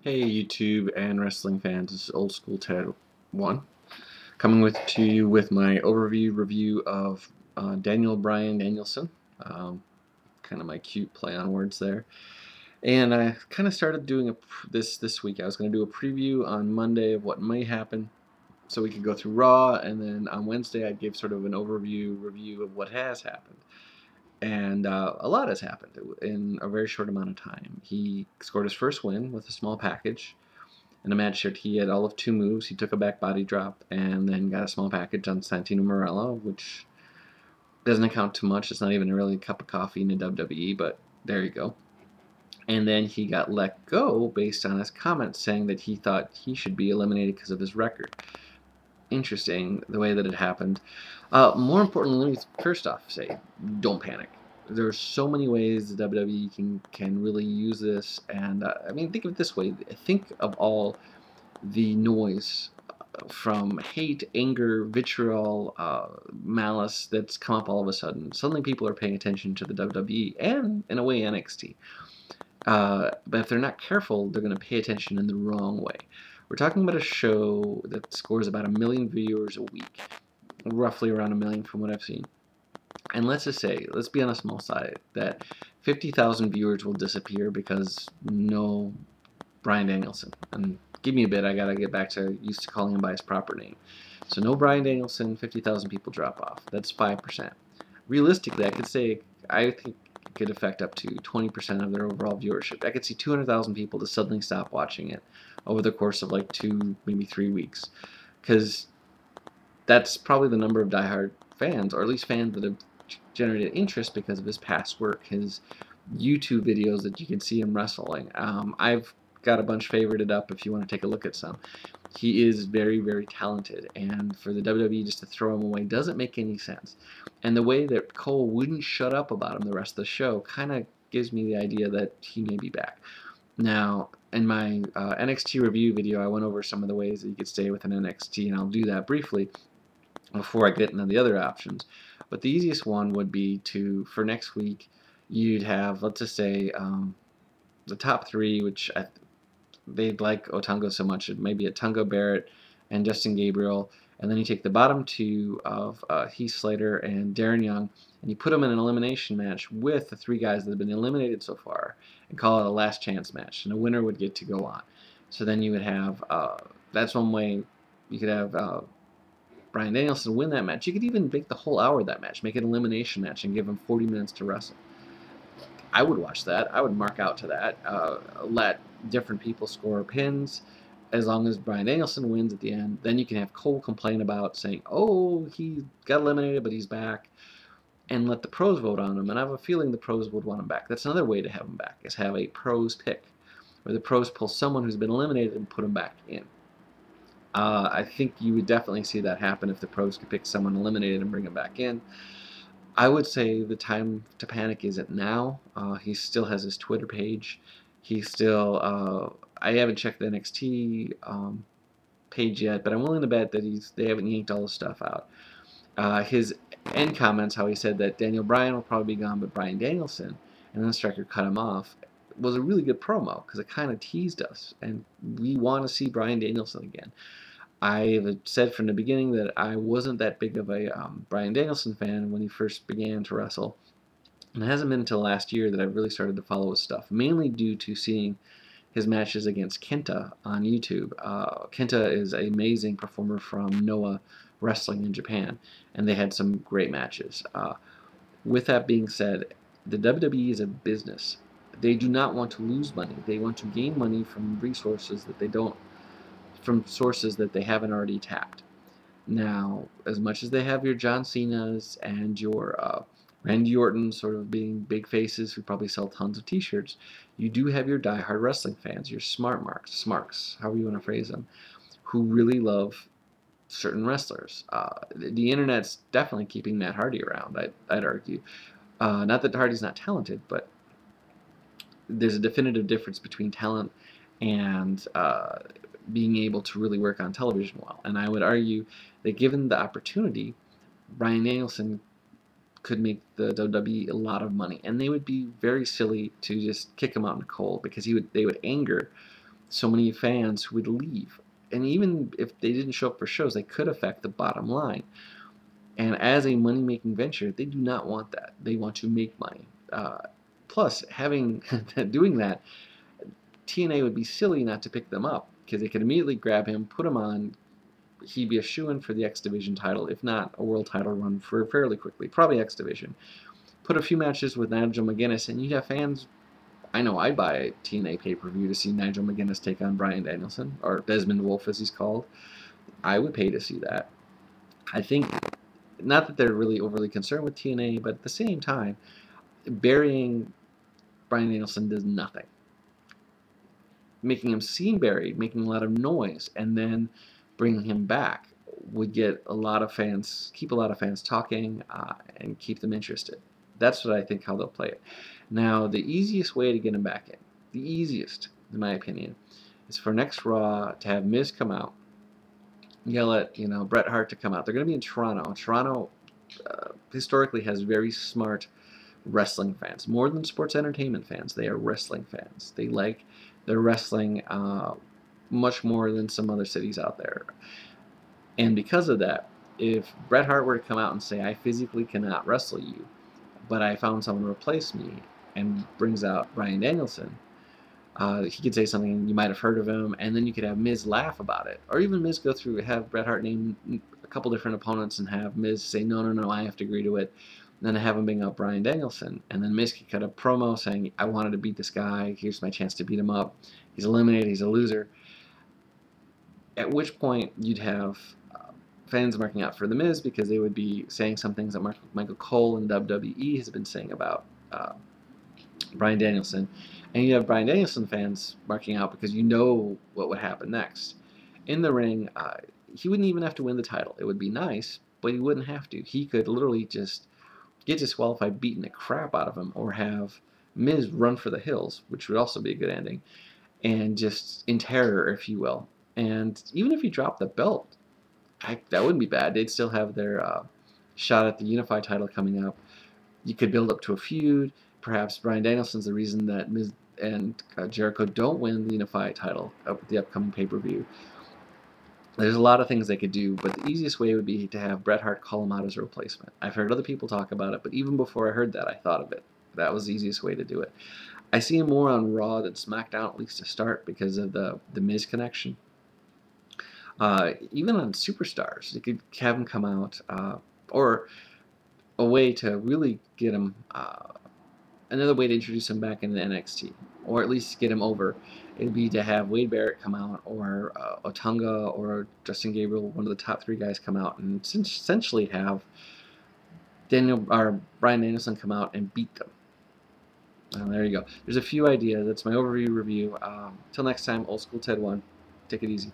Hey YouTube and wrestling fans, this is Old School Ted 1 coming to you with my overview review of Bryan Danielson. Kind of my cute play on words there. And I kind of started doing this week. I was going to do a preview on Monday of what may happen, so we could go through Raw, and then on Wednesday I'd give sort of an overview review of what has happened. And a lot has happened in a very short amount of time. He scored his first win with a small package. In a match that he had all of 2 moves. He took a back body drop and then got a small package on Santino Marella, which doesn't account to much. It's not even really a cup of coffee in the WWE, but there you go. And then he got let go based on his comments saying that he thought he should be eliminated because of his record. Interesting the way that it happened. More importantly, let me first off say, don't panic. There are so many ways the WWE can really use this, and I mean, think of it this way. Think of all the noise from hate, anger, vitriol, malice that's come up all of a sudden. Suddenly people are paying attention to the WWE and, in a way, NXT. But if they're not careful, they're going to pay attention in the wrong way. We're talking about a show that scores about 1 million viewers a week, roughly around 1 million from what I've seen. And let's just say, let's be on a small side, that 50,000 viewers will disappear because no Bryan Danielson. And give me a bit, I gotta get back to used to calling him by his proper name. So no Bryan Danielson, 50,000 people drop off. That's 5%. Realistically, I could say, I think it could affect up to 20% of their overall viewership. I could see 200,000 people to suddenly stop watching it over the course of like 2, maybe 3 weeks. Because that's probably the number of diehard fans, or at least fans that have generated interest because of his past work, his YouTube videos that you can see him wrestling. I've got a bunch favorited up if you want to take a look at some. He is very, very talented, and for the WWE just to throw him away doesn't make any sense. And the way that Cole wouldn't shut up about him the rest of the show kind of gives me the idea that he may be back. Now, in my NXT review video, I went over some of the ways that you could stay within NXT, and I'll do that briefly before I get into the other options. But the easiest one would be to, for next week, you'd have, let's just say, the top 3, which they'd like Otunga so much, it may be Otunga, Barrett, and Justin Gabriel, and then you take the bottom 2 of Heath Slater and Darren Young, and you put them in an elimination match with the 3 guys that have been eliminated so far, and call it a last chance match, and the winner would get to go on. So then you would have, that's one way you could have Bryan Danielson win that match. You could even make the whole hour of that match, make it an elimination match, and give him 40 minutes to wrestle. I would watch that. I would mark out to that. Let different people score pins. As long as Bryan Danielson wins at the end, then you can have Cole complain about saying, oh, he got eliminated, but he's back, and let the pros vote on him. And I have a feeling the pros would want him back. That's another way to have him back, is have a pros pick, where the pros pull someone who's been eliminated and put him back in. I think you would definitely see that happen if the pros could pick someone eliminated and bring him back in. I would say the time to panic isn't now. He still has his Twitter page. He's still, I haven't checked the NXT page yet, but I'm willing to bet that they haven't yanked all the stuff out. His end comments, how he said that Daniel Bryan will probably be gone, but Bryan Danielson, and then Striker cut him off, was a really good promo because it kind of teased us, and we want to see Bryan Danielson again. I've said from the beginning that I wasn't that big of a Bryan Danielson fan when he first began to wrestle. And it hasn't been until last year that I've really started to follow his stuff, mainly due to seeing his matches against Kenta on YouTube. Kenta is an amazing performer from Noah Wrestling in Japan, and they had some great matches. With that being said, the WWE is a business. They do not want to lose money. They want to gain money from resources that they don't, from sources that they haven't already tapped. Now, as much as they have your John Cena's and your Randy Orton sort of being big faces who probably sell tons of t-shirts, you do have your diehard wrestling fans, your smarks, however you want to phrase them, who really love certain wrestlers. The internet's definitely keeping Matt Hardy around, I'd argue. Not that Hardy's not talented, but there's a definitive difference between talent and being able to really work on television well. And I would argue that given the opportunity, Bryan Danielson could make the WWE a lot of money, and they would be very silly to just kick him out in the cold, because they would anger so many fans would leave. And even if they didn't show up for shows, they could affect the bottom line. And as a money-making venture, they do not want that. They want to make money. Plus, having doing that, TNA would be silly not to pick them up, because they could immediately grab him, put him on. He'd be a shoo-in for the X Division title, if not a world title run for fairly quickly, probably X Division. Put a few matches with Nigel McGuinness, and you'd have fans. I know I'd buy a TNA pay-per-view to see Nigel McGuinness take on Bryan Danielson, or Desmond Wolfe as he's called. I would pay to see that. I think, not that they're really overly concerned with TNA, but at the same time, burying Bryan Danielson does nothing. Making him seem buried, making a lot of noise, and then bringing him back would get a lot of fans, keep a lot of fans talking, and keep them interested. That's what I think how they'll play it. Now, the easiest way to get him back in, the easiest, in my opinion, is for next Raw to have Miz come out, yell at, Bret Hart to come out. They're going to be in Toronto. Toronto historically has very smart wrestling fans, more than sports entertainment fans. They are wrestling fans. They like their wrestling much more than some other cities out there. And because of that, if Bret Hart were to come out and say, I physically cannot wrestle you, but I found someone to replace me, and brings out Bryan Danielson, he could say something, you might have heard of him, and then you could have Miz laugh about it. Or even Miz go through, have Bret Hart name a couple different opponents and have Miz say, no, I have to agree to it. And then have him bring out Bryan Danielson. And then Miz could cut a promo saying, I wanted to beat this guy, here's my chance to beat him up. He's eliminated, he's a loser. At which point you'd have fans marking out for The Miz, because they would be saying some things that Michael Cole and WWE has been saying about Bryan Danielson. And you have Bryan Danielson fans marking out because you know what would happen next. In the ring, he wouldn't even have to win the title. It would be nice, but he wouldn't have to. He could literally just get disqualified, beating the crap out of him, or have Miz run for the hills, which would also be a good ending, and just in terror, if you will. And even if he dropped the belt, that wouldn't be bad. They'd still have their shot at the unified title coming up. You could build up to a feud. Perhaps Bryan Danielson's the reason that Miz and Jericho don't win the unified title at the upcoming pay-per-view. There's a lot of things they could do, but the easiest way would be to have Bret Hart call him out as a replacement. I've heard other people talk about it, but even before I heard that, I thought of it. That was the easiest way to do it. I see him more on Raw than SmackDown, at least to start, because of the Miz connection. Even on Superstars, you could have him come out, or a way to really get him, another way to introduce him back into NXT, or at least get him over. It'd be to have Wade Barrett come out, or Otunga, or Justin Gabriel, one of the top 3 guys, come out, and essentially have Bryan Danielson come out and beat them. There you go. There's a few ideas. That's my overview review. Till next time, Old School Ted 1. Take it easy.